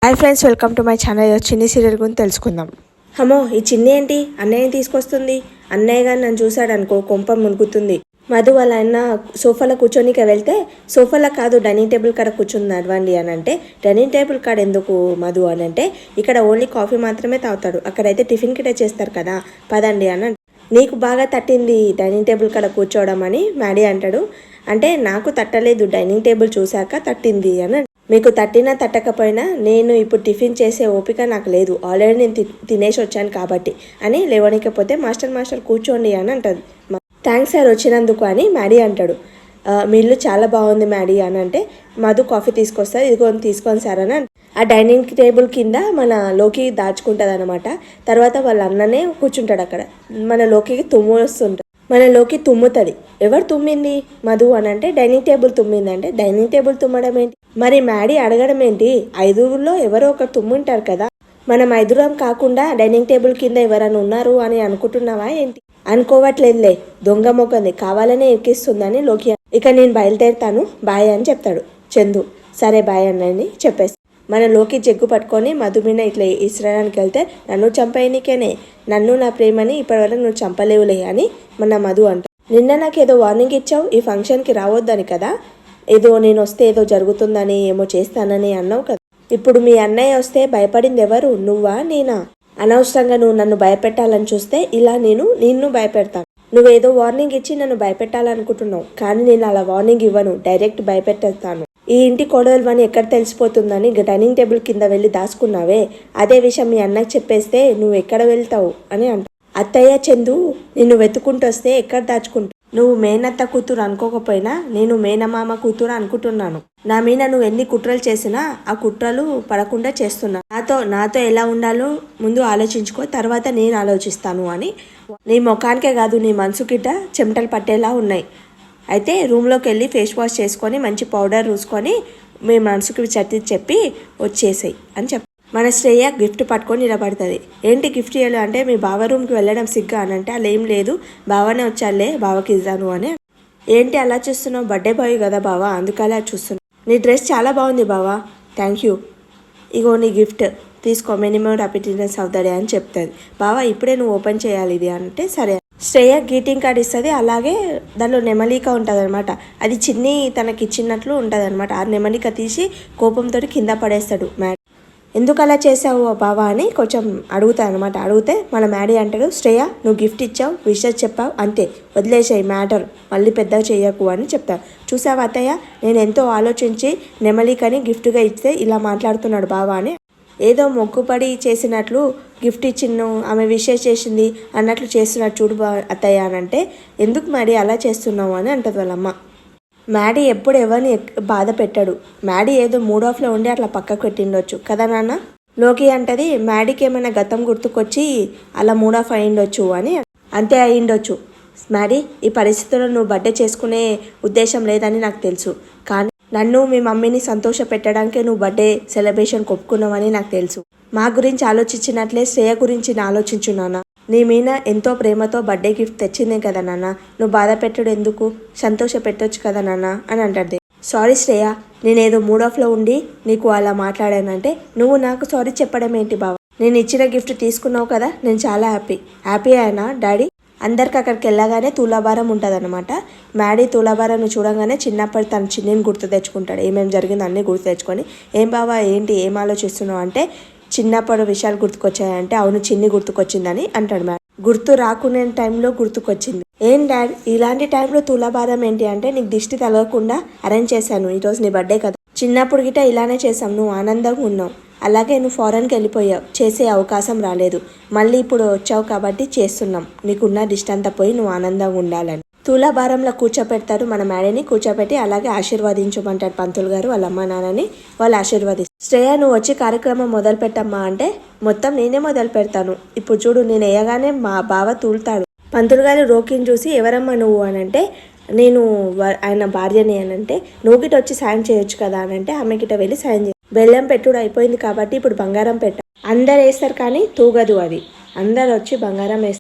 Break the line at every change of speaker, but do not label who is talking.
Hi friends, welcome to my channel. చిన్ని serial గురించి తెలుసుకుందాం. అమ్మో, ఈ చిన్ని ఏంటి అన్నయ్య తీసుకొస్తుంది? అన్నయ్య గారు నన్ను చూశాడు అనుకో, కొంప మునుగుతుంది. మధు వాళ్ళ ఆయన సోఫాలో కూర్చొనిక వెళ్తే, సోఫాలో కాదు డైనింగ్ టేబుల్ కాడ కూర్చొని నడవండి అని అంటే, డైనింగ్ టేబుల్ కాడ ఎందుకు మధు అని అంటే, ఇక్కడ ఓన్లీ కాఫీ మాత్రమే తాగుతాడు, అక్కడైతే టిఫిన్ కిటే చేస్తారు కదా, పదండి అని. నీకు బాగా తట్టింది డైనింగ్ టేబుల్ కాడ కూర్చోవడం అని మ్యాడీ అంటాడు. అంటే నాకు తట్టలేదు, డైనింగ్ టేబుల్ చూశాక తట్టింది అని. మీకు తట్టినా తట్టకపోయినా నేను ఇప్పుడు టిఫిన్ చేసే ఓపిక నాకు లేదు, ఆల్రెడీ నేను తినేసి వచ్చాను కాబట్టి అని లేవనికపోతే, మాస్టర్ కూర్చోండి అని అంటుంది. థ్యాంక్స్ సార్ వచ్చినందుకు అని మ్యాడీ అంటాడు. మీ ఇల్లు చాలా బాగుంది మ్యాడీ అని అంటే, మధు కాఫీ తీసుకొస్తారు, ఇదిగోని తీసుకొని సార్ అని. ఆ డైనింగ్ టేబుల్ కింద మన లోకి దాచుకుంటుంది అనమాట. తర్వాత వాళ్ళ అన్ననే కూర్చుంటాడు అక్కడ. మన లోకి తుమ్ము వస్తుంటుంది, మనలోకి తుమ్ముతుంది. ఎవరు తుమ్మింది మధు అని అంటే, డైనింగ్ టేబుల్ తుమ్మింది అంటే, డైనింగ్ టేబుల్ తుమ్మడం ఏంటి? మరి మ్యాడీ అడగడం ఏంటి? ఐదుగురిలో ఎవరో ఒకరు తుమ్ముంటారు కదా, మనం ఐదుగురం కాకుండా డైనింగ్ టేబుల్ కింద ఎవరైనా ఉన్నారు అని అనుకుంటున్నావా ఏంటి? అనుకోవట్లేదులే, దొంగ మొక్కంది, కావాలనే ఎక్కిస్తుందని లోకి. ఇక నేను బయలుదేరుతాను, బాయ్ అని చెప్తాడు చందు. సరే బాయ్ అన్నని చెప్పేసి మన లోకి జగ్గు పట్టుకొని మధు మీద ఇట్లా ఇస్రాడానికి వెళ్తే, నన్ను చంపేయనికేనే, నన్ను నా ప్రేమని ఇప్పటివరకు నువ్వు చంపలేవులే అని మన మధు అంట. నిన్న నాకు ఏదో వార్నింగ్ ఇచ్చావు, ఈ ఫంక్షన్కి రావద్దని కదా, ఏదో నేను వస్తే ఏదో జరుగుతుందని ఏమో చేస్తానని అన్నావు కదా. ఇప్పుడు మీ అన్నయ్య వస్తే భయపడింది ఎవరు, నువ్వా నేనా? అనవసరంగా నువ్వు నన్ను భయపెట్టాలని చూస్తే ఇలా నేను నిన్ను భయపెడతాను. నువ్వేదో వార్నింగ్ ఇచ్చి నన్ను భయపెట్టాలనుకుంటున్నావు, కానీ నేను అలా వార్నింగ్ ఇవ్వను, డైరెక్ట్ భయపెట్టేస్తాను. ఈ ఇంటి కోడలు అని ఎక్కడ తెలిసిపోతుందని డైనింగ్ టేబుల్ కింద వెళ్ళి దాచుకున్నావే, అదే విషయం మీ అన్నకి చెప్పేస్తే నువ్వు ఎక్కడ వెళ్తావు అని అంట. అత్తయ్య చందు నిన్ను వెతుకుంటూ వస్తే ఎక్కడ దాచుకుంటావు? నువ్వు మేనత్త కూతురు అనుకోకపోయినా నేను మేనమామ కూతురు అనుకుంటున్నాను. నా మీద నువ్వు ఎన్ని కుట్రలు చేసినా ఆ కుట్రలు పడకుండా చేస్తున్నా. నాతో ఎలా ఉండాలో ముందు ఆలోచించుకో, తర్వాత నేను ఆలోచిస్తాను అని. నీ ముఖానికే కాదు, నీ మనసు గిట్ట చెమటలు పట్టేలా ఉన్నాయి. అయితే రూమ్లోకి వెళ్ళి ఫేస్ వాష్ చేసుకొని మంచి పౌడర్ పూసుకొని మీ మనసుకి చెప్పి వచ్చేసాయి అని చెప్పి మన శ్రేయ గిఫ్ట్ పట్టుకొని నిలబడుతుంది. ఏంటి గిఫ్ట్ ఇవ్వాలి అంటే, మీ బావ రూమ్కి వెళ్ళడం సిగ్గా అని అంటే, అలా ఏం లేదు, బావనే వచ్చాలే, బావకి ఇద్దాను అని. ఏంటి అలా చూస్తున్నావు? బర్త్డే బాయ్ కదా బావా, అందుకలా చూస్తున్నావు. నీ డ్రెస్ చాలా బాగుంది బావా, థ్యాంక్ యూ, ఇగో నీ గిఫ్ట్ తీసుకో, minimum happiness of the day అని చెప్తుంది. బావా ఇప్పుడే నువ్వు ఓపెన్ చేయాలి ఇది అంటే, సరే. శ్రేయ గ్రీటింగ్ కార్డ్ ఇస్తుంది, అలాగే దానిలో నెమలిక ఉంటుంది అనమాట. అది చిన్ని తనకి ఇచ్చినట్లు ఉంటుంది అనమాట. ఆ నెమలిక తీసి కోపంతో కింద పడేస్తాడు. ఎందుకు అలా చేసావు బావా అని కొంచెం అడుగుతాను అనమాట. అడిగితే మన మ్యాడీ అంటాడు, శ్రేయ నువ్వు గిఫ్ట్ ఇచ్చావు, విషెస్ చెప్పావు, అంతే, వదిలేసాయి మ్యాటర్, మళ్ళీ పెద్దగా చేయకు అని చెప్తాను. చూసావా అత్తయ్య, నేను ఎంతో ఆలోచించి నెమలికని గిఫ్ట్గా ఇస్తే ఇలా మాట్లాడుతున్నాడు బావా అని. ఏదో మొక్కుపడి చేసినట్లు గిఫ్ట్ ఇచ్చిన్ను, ఆమె విషెస్ చేసింది అన్నట్లు చేస్తున్నట్టు చూడు అత్తయ్య అని అంటే, ఎందుకు మ్యాడీ అలా చేస్తున్నావు అని అంటుంది వాళ్ళమ్మ. మ్యాడీ ఎప్పుడు ఎవరిని బాధ పెట్టాడు, మ్యాడీ ఏదో మూడ్ ఆఫ్లో ఉండి అట్లా పక్కకు పెట్టిండొచ్చు కదా నాన్న. లోకి అంటది, మ్యాడీకి ఏమైనా గతం గుర్తుకొచ్చి అలా మూడ్ ఆఫ్ అయ్యిండొచ్చు అని. అంతే అయ్యిండొచ్చు మ్యాడీ, ఈ పరిస్థితుల్లో నువ్వు బర్త్డే చేసుకునే ఉద్దేశం లేదని నాకు తెలుసు, కానీ నన్ను మీ మమ్మీని సంతోష పెట్టడానికే నువ్వు బర్త్డే సెలబ్రేషన్ ఒప్పుకున్నావని నాకు తెలుసు. మా గురించి ఆలోచించినట్లే శ్రేయ గురించి ఆలోచించు నాన్న. నీ మీద ఎంతో ప్రేమతో బర్త్డే గిఫ్ట్ తెచ్చిందే కదా నాన్న, నువ్వు బాధ పెట్టడు ఎందుకు, సంతోష పెట్టొచ్చు కదా నాన్న అని అంటాడు. సారీ శ్రేయ, నేనేదో మూడ్ ఆఫ్లో ఉండి నీకు అలా మాట్లాడానంటే నువ్వు నాకు సారీ చెప్పడం ఏంటి బావ? నేను ఇచ్చిన గిఫ్ట్ తీసుకున్నావు కదా, నేను చాలా హ్యాపీ అయినా డాడీ. అందరికి అక్కడికి వెళ్ళగానే తులాభారం ఉంటుంది అనమాట. మ్యాడీ తులాభారాన్ని చూడగానే చిన్నప్పటి తన చిన్నిని గుర్తు తెచ్చుకుంటాడు. ఏమేమి జరిగిందో అన్నీ గుర్తు తెచ్చుకొని, ఏం బావా ఏంటి ఏం ఆలోచిస్తున్నావు అంటే, చిన్నప్పుడు విషయాలు గుర్తుకొచ్చాయంటే, అవును చిన్ని గుర్తుకొచ్చిందని అంటాడు. మ్యాడీ గుర్తు రాకునే టైంలో గుర్తుకొచ్చింది. ఏం డాడీ ఇలాంటి టైంలో తులాభారం ఏంటి అంటే, నీకు దిష్టి తగలకుండా అరేంజ్ చేశాను, ఈరోజు నీ బర్త్డే కదా, చిన్నప్పుడు గిట్ట ఇలానే చేసాం, నువ్వు ఆనందంగా ఉన్నావు, అలాగే నువ్వు ఫారెన్కి వెళ్ళిపోయావు, చేసే అవకాశం రాలేదు, మళ్ళీ ఇప్పుడు వచ్చావు కాబట్టి చేస్తున్నాం, నీకున్న దిష్టి అంతా పోయి నువ్వు ఆనందంగా ఉండాలని. తులాభారంలో కూర్చోపెడతారు మన మ్యాడీని, కూర్చోపెట్టి అలాగే ఆశీర్వదించమంటారు పంతులు గారు వాళ్ళ అమ్మ నాన్నని. వాళ్ళు ఆశీర్వదిస్తారు. శ్రేయ నువ్వు వచ్చి కార్యక్రమం మొదలు పెట్టమ్మా అంటే, మొత్తం నేనే మొదలు పెడతాను, ఇప్పుడు చూడు నేను వేయగానే మా బావ తూలుతాడు. పంతులు గారు రోకిని చూసి, ఎవరమ్మా నువ్వు అని అంటే, నేను ఆయన భార్యని అని అంటే, నువ్వు గిట వచ్చి సాయం చేయొచ్చు కదా అని అంటే, ఆమె గిట వెళ్ళి సాయం చేయి. బెల్లం పెట్టుడు అయిపోయింది కాబట్టి ఇప్పుడు బంగారం పెట్ట అందరు వేస్తారు కానీ తూగదు అది, అందరు వచ్చి బంగారం వేస్తారు.